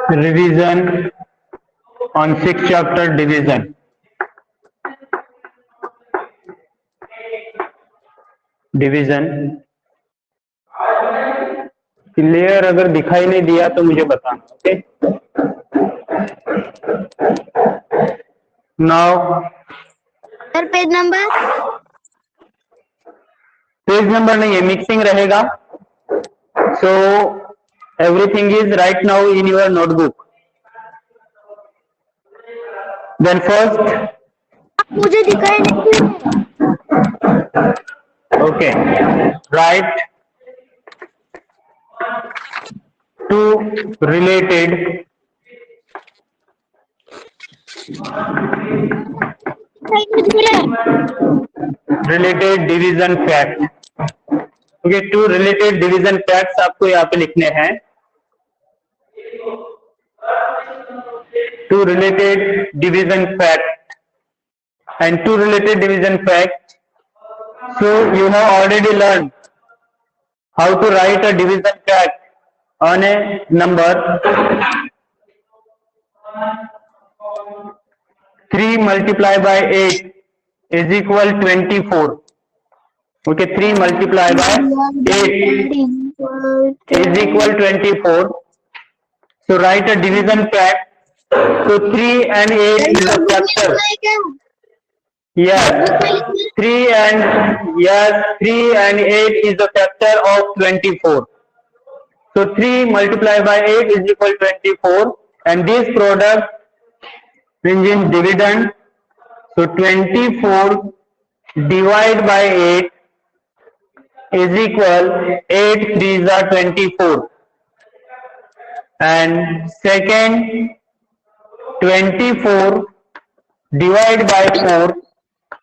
Revision on 6th chapter division. Clear? अगर दिखाई नहीं दिया तो मुझे बताना. Okay, now sir page number नहीं है, मिक्सिंग रहेगा. So everything is right now in your notebook. Then first मुझे दिखाई नहीं. Okay, right two related division fact. Okay, two related division facts आपको यहाँ पे लिखने हैं. Two related division fact and two related division facts. So you have already learned how to write a division fact on a number. 3 multiplied by 8 is equal 24. Okay, 3 multiplied by 8 is equal 24. So write a division fact. So 3 and 8 is a factor. Yes, 3 and 8 is a factor of 24. So 3 multiplied by 8 is equal 24, and this product brings in dividend. So 24 divided by 8 is equal 8 3s are 24, and second 24 divided by 4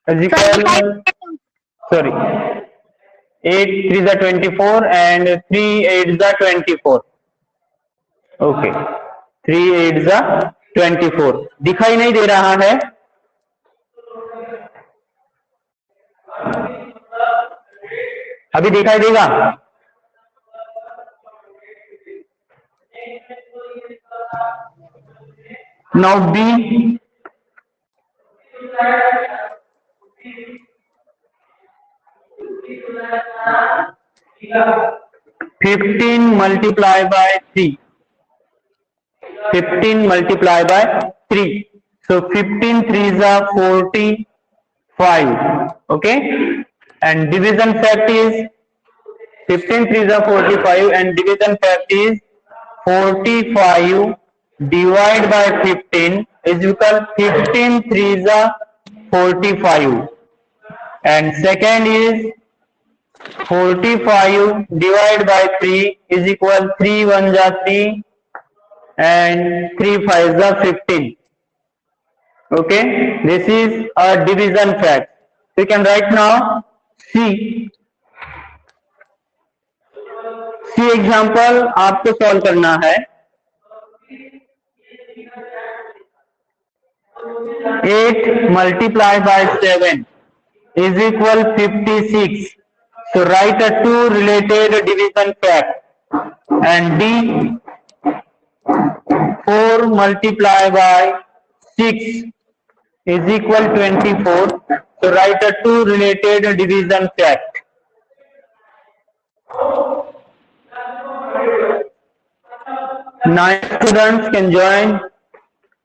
is equal, sorry, 8 3s are 24 and 3 8s are 24. Okay, 3 8s are 24. दिखाई नहीं दे रहा है? अभी दिखाई देगा? Now B. 15 multiplied by 3. 15 multiplied by 3. So 15 3s are 45. Okay, and division fact is 15 3s are 45, and division fact is 45 divided by 15 is equal 15 3s are 45, and second is 45 divided by 3 is equal 3 1s are 3 and 3 5s are 15. Okay, this is a division fact. We can write now C. C example आपको solve करना है. 8 multiplied by 7 is equal 56. So write a two related division fact. And D, 4 multiplied by 6 is equal 24. So write a two related division fact. Nine students can join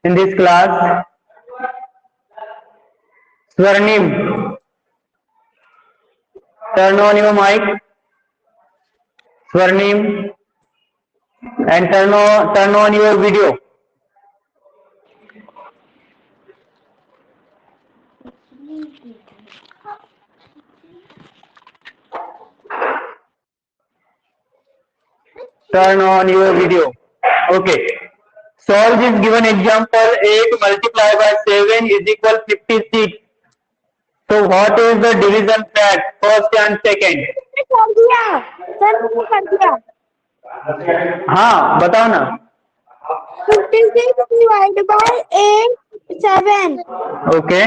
in this class. Swarnim, turn on your mic. Swarnim, and turn on your video. Turn on your video. Okay. Solve this given example. 8 multiplied by 7 is equal 56. So what is the division fact? First and second. हाँ बताओ ना. 56 divided by 8 7. Okay.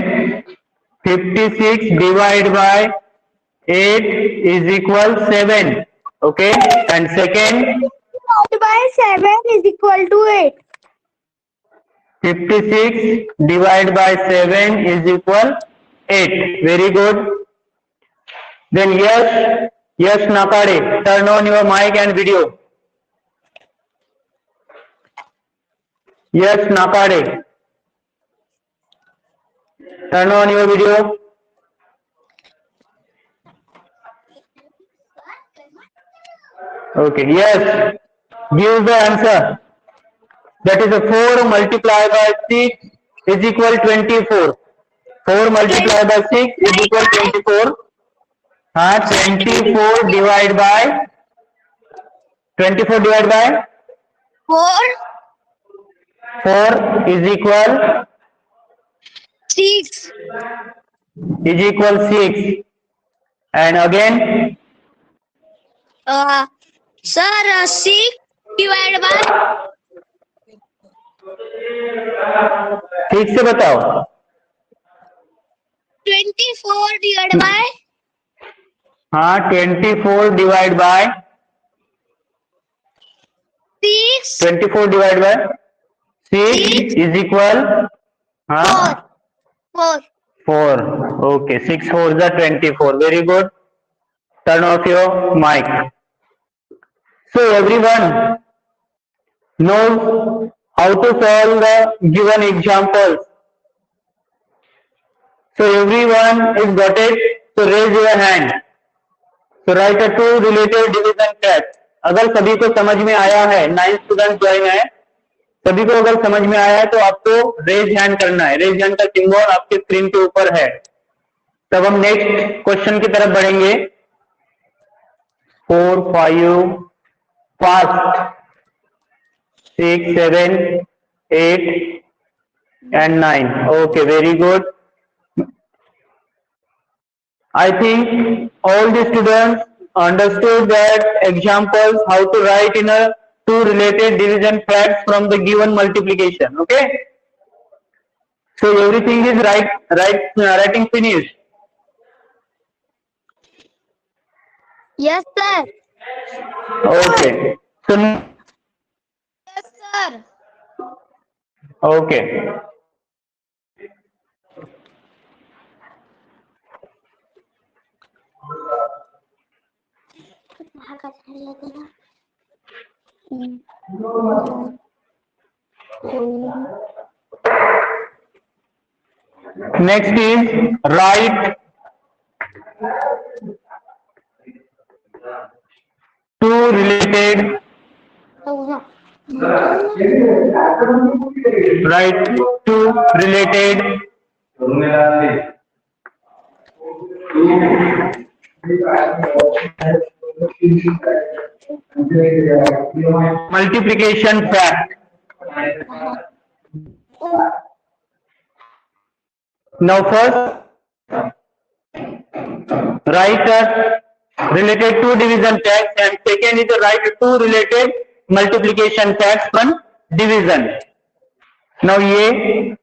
56 divided by 8 is equal 7. Okay, and second, by 7 is equal to 8. 56 divided by 7 is equal 8. Very good. Then Yash Nakade, turn on your mic and video. Yash Nakade, turn on your video. Okay, yes, give the answer. That is a 4 multiplied by 6 is equal 24. 4 multiplied by 6 is equal 24. 24 divided by 4, 4 is equal 6. 6. And again, Sir, 6 divided by ठीक से बताओ. 24 divided by 24 divided by 6. 24 divided by 6 is equal 4. 4. Okay, 6 4s are 24. Very good. Turn off your mic. So everyone knows how to solve the given examples. So everyone is got it. So raise your hand. So write a two related division test. अगर सभी को समझ में आया है, 9 student join है, सभी को अगर समझ में आया है तो आपको रेज हैंड करना है. रेज हैंड का सिंबल आपके स्क्रीन के ऊपर है. तब हम नेक्स्ट क्वेश्चन की तरफ बढ़ेंगे. 4 5 fast 6 7 8 and 9. Okay, very good. I think all the students understood that examples how to write in a two related division facts from the given multiplication. Okay, so everything is writing finished. Yes, sir. Okay, so Yes, sir. okay, next is write two related multiplication fact. Now first write a related two division facts and second is write two related multiplication facts from division. Now ये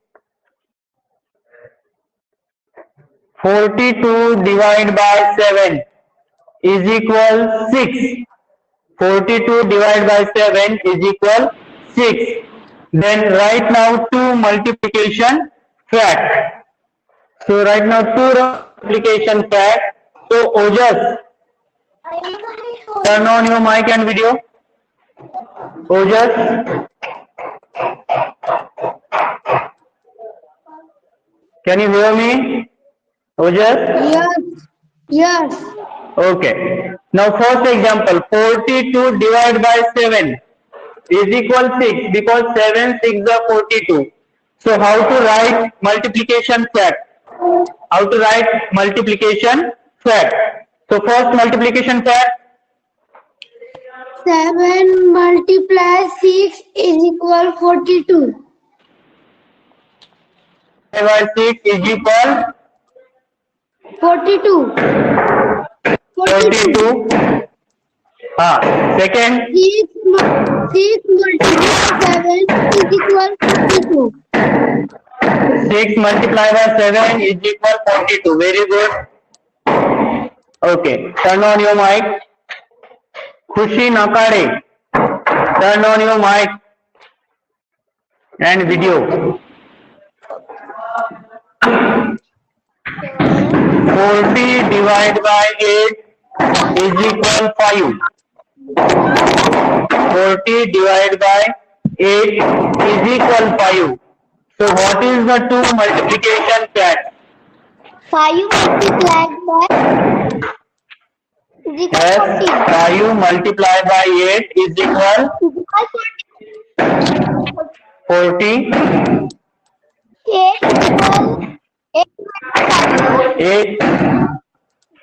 42 divided by 7 is equal 6. 42 divided by 7 is equal 6. Then write now two multiplication fact. So write now two multiplication fact. So Ojas, turn on your mic and video. Ojas, can you hear me? Ojas? Yes. Yes. Okay. Now first example, 42 divided by 7 is equal 6 because 7 6 are 42. So how to write multiplication fact? How to write multiplication fact? So first multiplication fact. 7 multiplied 6 is equal 42. 7 by 6 is equal 42. 42. Second. 6 multiplied 7 is equal 42. 6 multiplied by 7 is equal 42. Very good. Okay, turn on your mic. Khushi Nakade, turn on your mic and video. 40 divided by 8 is equal 5. 40 divided by 8 is equal 5. So what is the two multiplication fact? 5 multiplied by is equal Yes, 40. 5 multiplied by 8 is equal 40.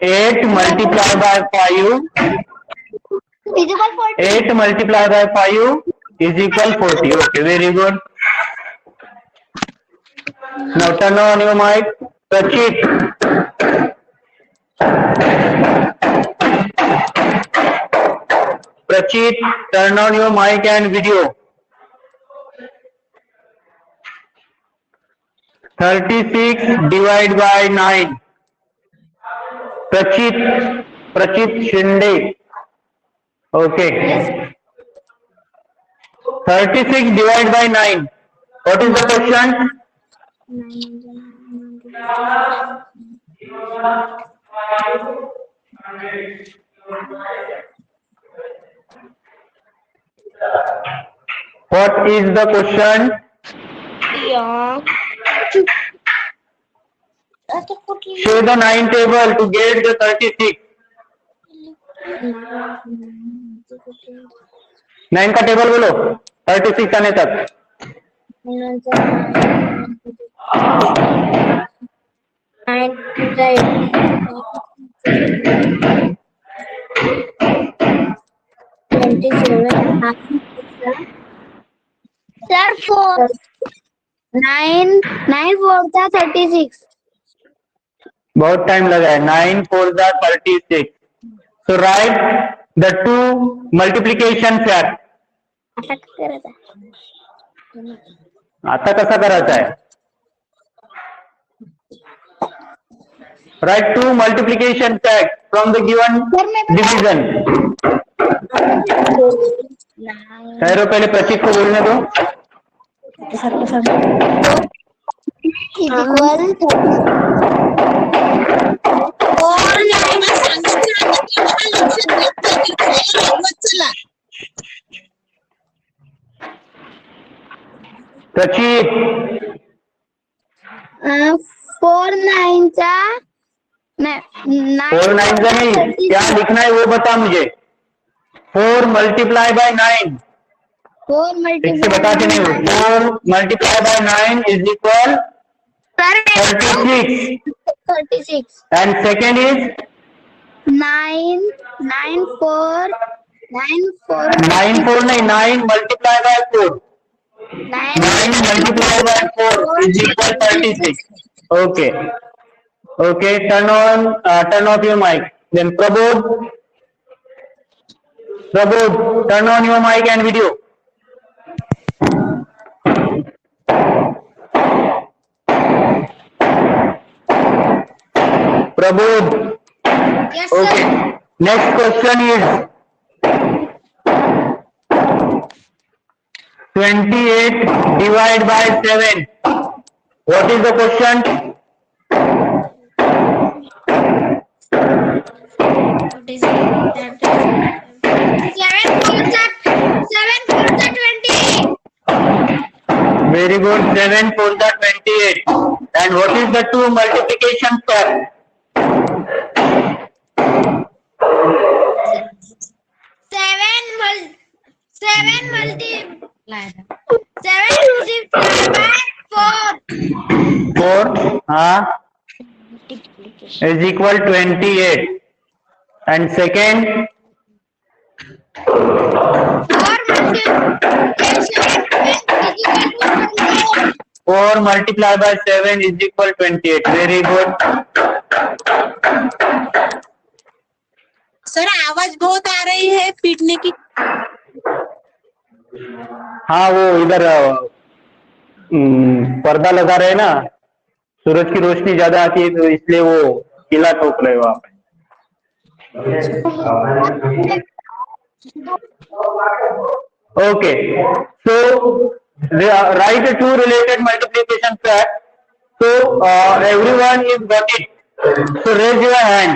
8 multiplied by 5 is equal 40. 8 multiplied by 5 is equal 40. Okay, very good. Now turn on your mic. Prachit. Prachit, turn on your mic and video. 36 divided by 9. Prachit Shinde. Okay. 36 divided by 9. What is the question? What is the question? Yeah. Show the 9 table to get the 36. 9 का table बोलो 36 आने तक. 9 4 था 36. बहुत time लगा है. 9 4 जा 36. So write the two multiplication fact. आता कसा करायचा आहे? Write two multiplication facts from the given division. ठहरो, पहले प्रतीक को बोलने दो. प्रचित 4 9 चा 4 9 का नहीं, क्या लिखना है वो बता मुझे. 4 multiply by 9. 4 ठीक से बताते नहीं हो. 4 multiply by 9 is equal 36. 36. And second is 9 4 9 4 नहीं, 9 multiply by 4. 9 multiply by 4 is equal 36. Okay. Okay, turn off your mic. Then Prabodh, turn on your mic and video. Prabodh. Yes, Okay. sir. Next question is 28 divided by 7. What is the question? 7 4 28. Very good. 7 4 28. And what is the two multiplication fact? 7 multiplied by 4. 4 is equal 28. And second, 4 multiplied by 7 is equal 28. Very good. Sir आवाज बहुत आ रही है पीटने की. हाँ, वो इधर पर्दा लगा रहे हैं ना, सूरज की रोशनी ज्यादा आती है तो इसलिए वो किला ठोक रहे हो आप। Okay, so write two related multiplication facts. So everyone is got it. So raise your hand.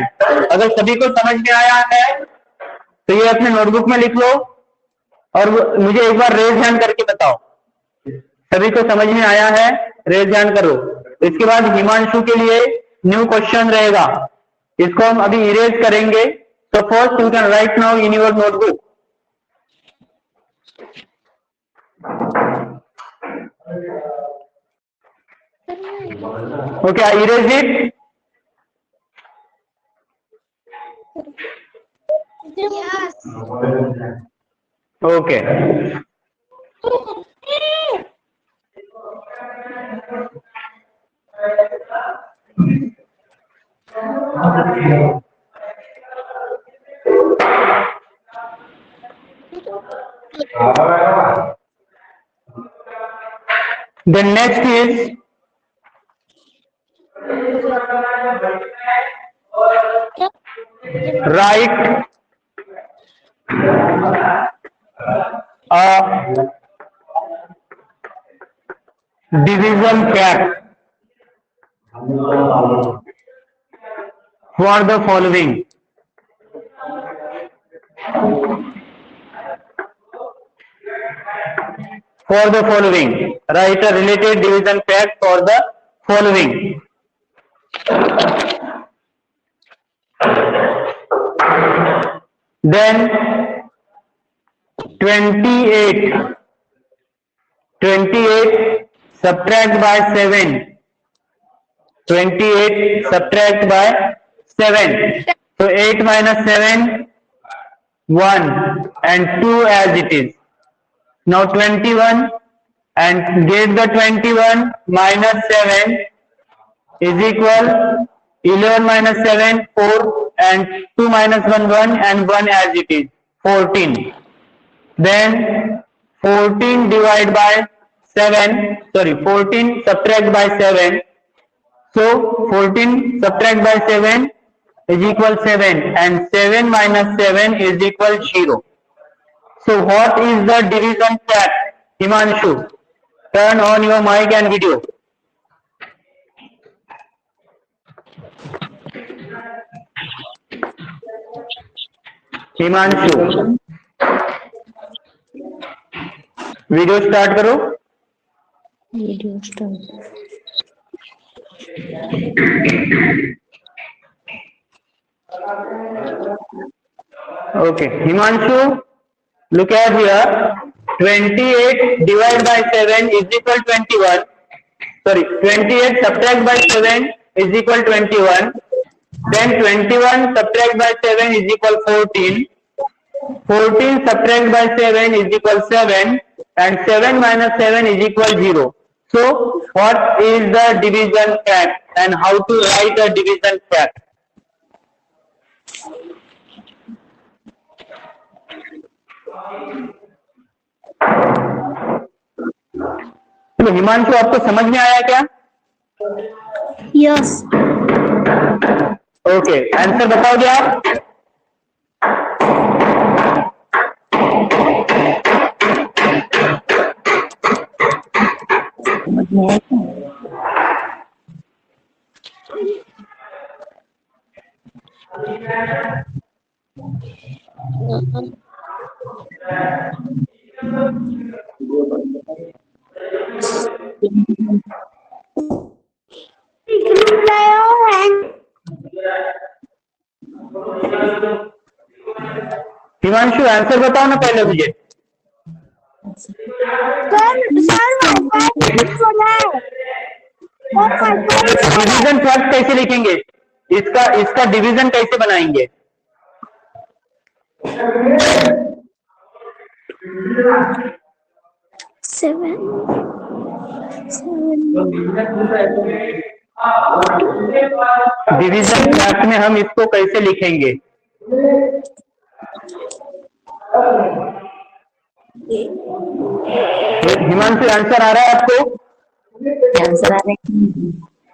अगर सभी को समझ में आया है तो ये अपने नोटबुक में लिख लो और मुझे एक बार रेज हैंड करके बताओ। सभी को समझ में आया है, रेज हैंड करो। इसके बाद हिमांशु के लिए न्यू क्वेश्चन रहेगा, इसको हम अभी इरेज करेंगे। So first you can write now in your notebook. Okay, I erase it. Yes. Okay. The next is write a division fact for the following. For the following, write a related division fact for the following. Then 28 subtract by 7. 28 subtract by 7. So 8 minus 7, 1 and 2 as it is. Now 21 and get the 21 minus 7 is equal 11 minus 7, 4 and 2 minus 1, 1 and 1 as it is, 14. Then 14 divide by 7, 14 subtract by 7. So 14 subtract by 7 is equal 7 and 7 minus 7 is equal 0. So what is the division fact? Himanshu, turn on your mic and video. Himanshu, video start करो। Okay, Himanshu, look at here. 28 divided by 7 is equal 21. 28 subtract by 7 is equal 21. Then 21 subtract by 7 is equal 14. 14 subtract by 7 is equal 7 and 7 minus 7 is equal 0. So what is the division fact and how to write a division fact? तो हिमांशु, आपको समझ में आया क्या? Yes. Okay, answer बताओगे आप? Himanshu, answer बताओ ना पहले मुझे। डिवीजन फैक्ट कैसे लिखेंगे? इसका डिवीजन कैसे बनाएंगे? डिवीजन फैक्ट में हम इसको कैसे लिखेंगे? हिमांशु, आंसर आ रहा है आपको? आंसर आ रहे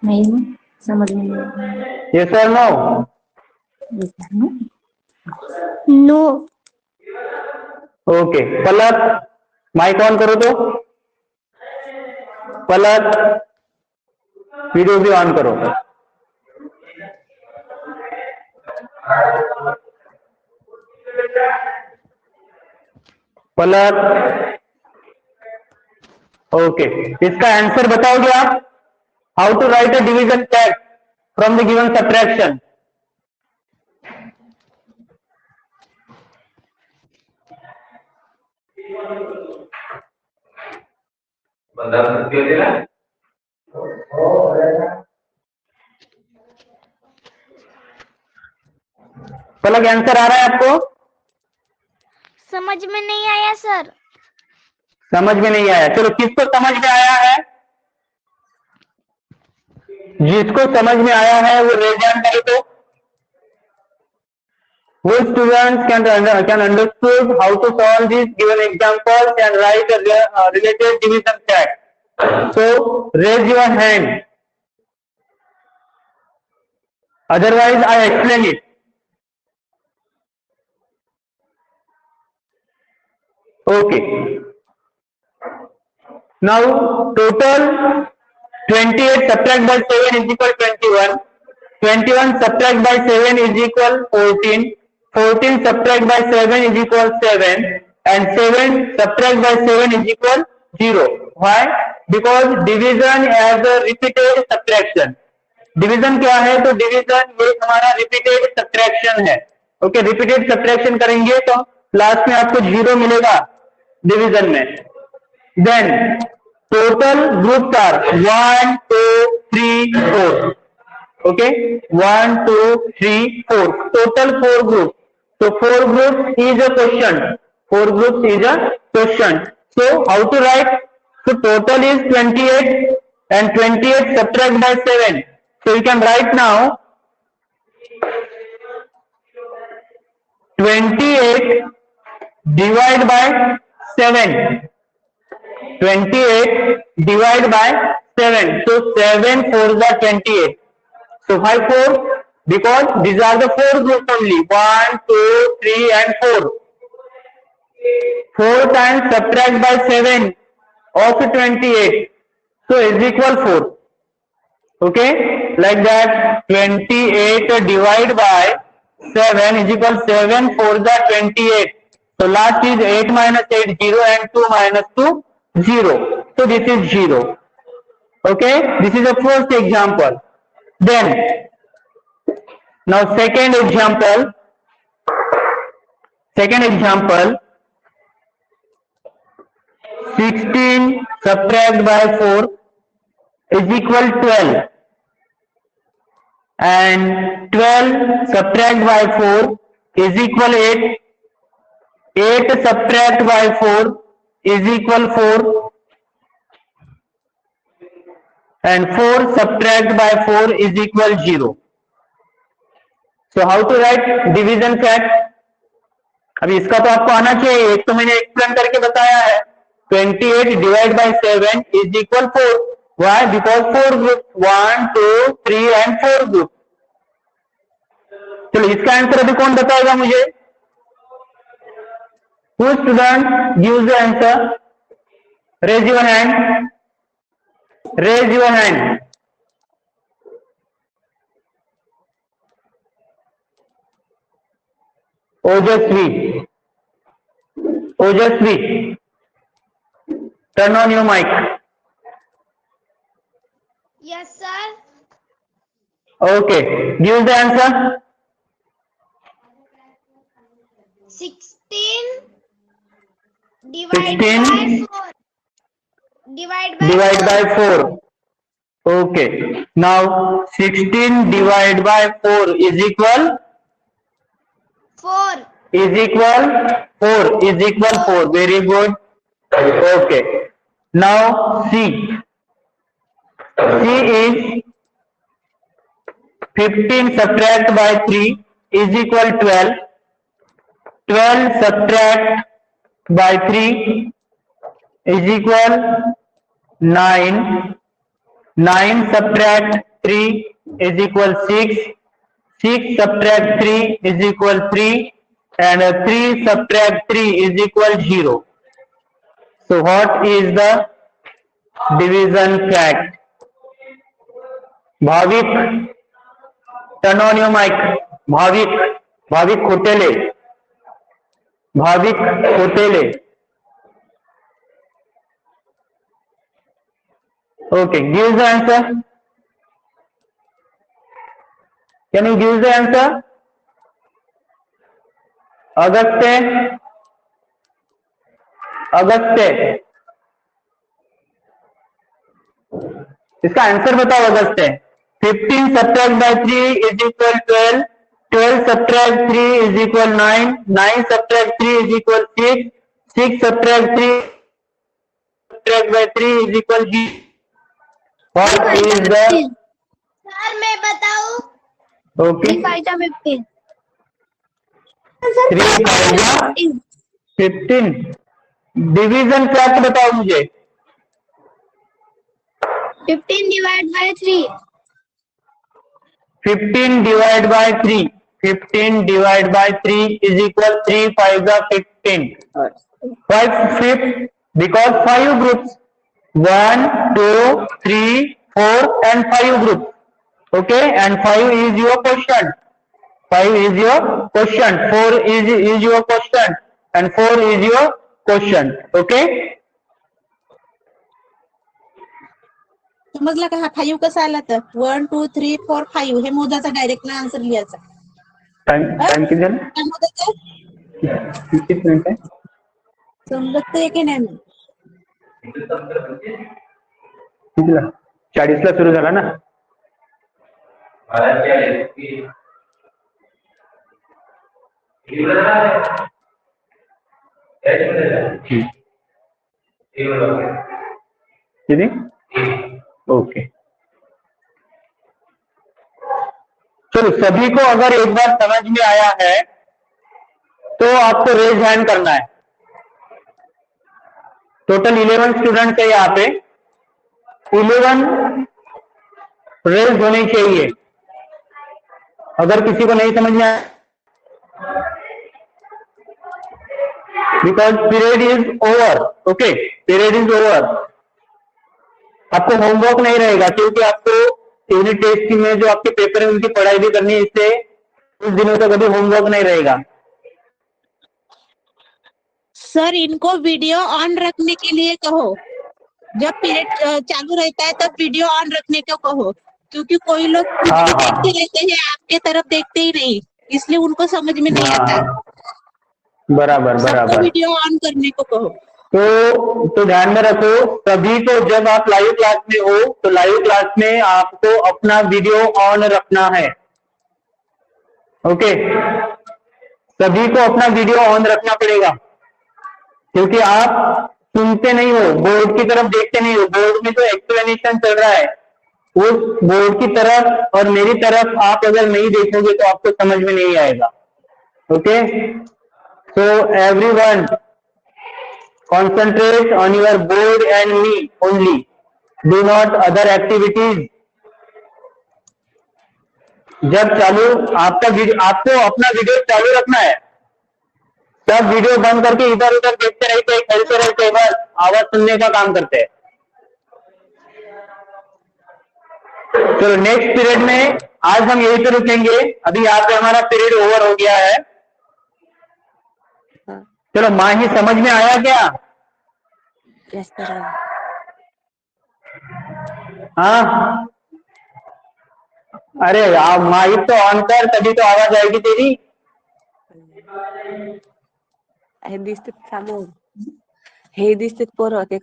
नहीं समझ में नहीं यस और no? No okay, Palak mic on करो तो। पलक वीडियो भी ऑन करो। पलक ओके, इसका आंसर बताओगे आप? How to write a division fact from the given subtraction? Palak answer आ रहा है आपको? समझ में नहीं आया सर। समझ में नहीं आया? चलो, किसको समझ में आया है? जिसको समझ में आया है वो रेज हैंड करे तो। Who students can understood how to solve these given examples and write a related division fact? So raise your hand. Otherwise, I explain it. Okay. Now total 28 subtract by 7 is equal 21. 21 subtract by 7 is equal 14. 14 subtract by 7 is equal 7. And 7 subtract by 7 is equal 0. Why? Because division as a repeated subtraction. Division क्या है? तो division ये हमारा repeated subtraction है। ओके, repeated subtraction करेंगे तो last में आपको 0 मिलेगा डिवीजन में। Then total groups are 1 2 3 4। Okay, 1 2 3 4, total 4 group. So 4 groups is a question. 4 groups is a question. So how to write? So total is 28 and 28 subtract by 7. So you can write now 28 divide by 7. 28 divide by 7. So 7 4s are 28. So 5 4. Because these are the 4 groups only, 1 2 3 and 4. 4 times subtract by 7 of 28, so is equal 4. Okay, like that 28 divide by 7 is equal 7 4s are 28. So last is 8 minus 8 0 and 2 minus 2 0. So this is 0. Okay, this is the first example. Then now second example, 16 subtract by 4 is equal 12 and 12 subtract by 4 is equal 8. 8 subtract by 4 is equal 4 and 4 subtract by 4 is equal 0. So how to write division fact? अभी इसका तो आपको आना चाहिए, एक तो मैंने explain करके बताया है। 28 divide by 7 is equal 4. Why? Because 4 group, 1 2 3 and 4 group. चलो, इसका आंसर अभी कौन बताएगा मुझे? Who student gives the answer? Raise your hand. Raise your hand. Ojasvi, turn on your mic. Yes sir. Okay, give the answer. 16 divide by 4. Divide by 4. Okay, now 16 divide by 4 is equal 4. Is equal 4. Very good. Okay, now C is 15 subtract by 3 is equal 12. 12 subtract by 3 is equal 9 9 subtract 3 is equal 6. 6 subtract 3 is equal 3, and 3 subtract 3 is equal 0. So what is the division fact? Bhavik, turn on your mic. Bhavik खोटेले, Bhavik खोटेले. Okay, give the answer. Can you give the answer? Agastya, इसका answer बताओ Agastya. 15 subtract by 3 is equal 12. 12 subtract 3 is equal 9. 9 subtract 3 is equal 6. 6 subtract 3 subtract by 3 is equal 0. What is the? Sir मैं बताऊं? Okay. 3 5 15. 3 5 15. Division fact बताओ मुझे. 15 divided by 3. 15 divided by 3. 15 divided by 3 is equal 3 5 15. 5 fifth, because 5 groups. 1, 2, 3, 4 and 5 groups. Okay, and 5 is your question. 5 is your question. 4 is your question, and 4 is your question. Okay. समजलं का? हा 5 कसा आला तर 1 2 3 4 5 हे मोजाचा direct ना answer लिहायचा. Time किती झालं? काय मोजायचं? किती मिनिट आहे? समजतंय की नाही? कितीला? 40 ला सुरू झाला ना. किती? ओके, चलो सभी को अगर एक बार समझ में आया है तो आपको रेज हैंड करना है. टोटल 11 स्टूडेंट्स है यहाँ पे. 11 रेज होने चाहिए. अगर किसी को नहीं समझ में आया, because period is over. Okay, period is over. आपको होमवर्क नहीं रहेगा, क्योंकि आपको यूनिट टेस्ट में जो आपके पेपर है उनकी पढ़ाई भी करनी है. इससे कुछ दिनों तक अभी होमवर्क नहीं रहेगा. सर इनको वीडियो ऑन रखने के लिए कहो. जब पीरियड चालू रहता है तब वीडियो ऑन रखने को कहो, क्योंकि कोई लोग हाँ, देखते रहते हैं, आपके तरफ देखते ही नहीं, इसलिए उनको समझ में नहीं आता. बराबर बराबर. वीडियो ऑन करने को कहो. तो ध्यान में रखो सभी को, जब आप लाइव क्लास में हो तो लाइव क्लास में आपको अपना वीडियो ऑन रखना है. ओके, सभी को अपना वीडियो ऑन रखना पड़ेगा, क्योंकि आप सुनते नहीं हो, बोर्ड की तरफ देखते नहीं हो. बोर्ड में जो एक्सप्लेनेशन चल रहा है उस बोर्ड की तरफ और मेरी तरफ आप अगर नहीं देखोगे तो आपको समझ में नहीं आएगा. Okay, so everyone concentrate on your board and me only. Do not other activities. जब चालू आपका वीडियो, आपको अपना वीडियो चालू रखना है. सब वीडियो बंद करके इधर उधर देखते रहते, खेलते रहते, बस आवाज सुनने का काम करते हैं. चलो नेक्स्ट पीरियड में आज हम यहीं पे रुकेंगे. अभी यहाँ पे हमारा पीरियड ओवर हो गया है. चलो माही, समझ में आया क्या? Yes sir. हाँ, अरे आप माइक तो ऑन कर, तभी तो आवाज आएगी तेरी. हे दिसते समोर, हे दिसते पोरं ते